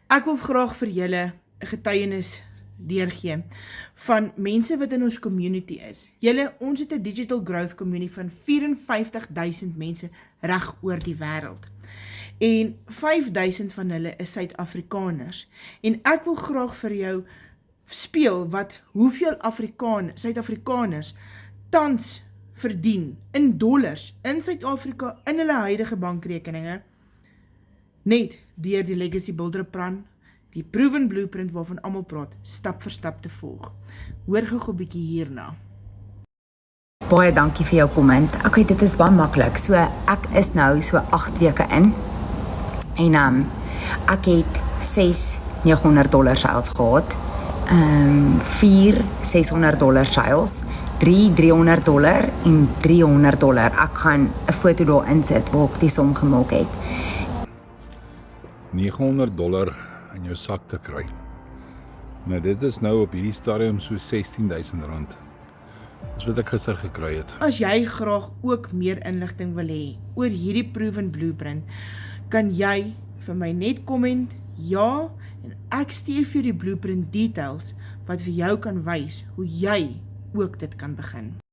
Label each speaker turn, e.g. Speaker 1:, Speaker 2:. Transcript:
Speaker 1: Ek wil graag vir julle 'n getuienis deurgee van mense wat in ons community is. Ons het 'n digital growth community van 54,000 mense reg oor die wêreld. En 5,000 van hulle is Suid-Afrikaners. En ek wil graag vir jou speel hoeveel Suid-Afrikaners tans verdien in dollars in Suid-Afrika in hulle huidige bankrekeninge, net deur die Legacy Builder plan, die proven blueprint waarvan almal praat, stap vir stap te volg. Hoor gou 'n bietjie hierna.
Speaker 2: Baie dankie vir jou komment. Okay, dit is baie maklik. So ek is nou so 8 weke in. En ek het 6 $900 sales gehad. 4 $600 sales, 3 $300 en $300. Ek gaan 'n foto daar insit waar ek die som gemaak het.
Speaker 3: $900 in jou sak te kry. Nou dit is nou op hierdie stadium so R16,000. Dis wat ek gister gekry het.
Speaker 1: As jy graag ook meer inligting wil hê oor hierdie proven blueprint, kan jy vir my net comment ja en ek stuur vir die blueprint details wat vir jou kan wys hoe jy ook dit kan begin.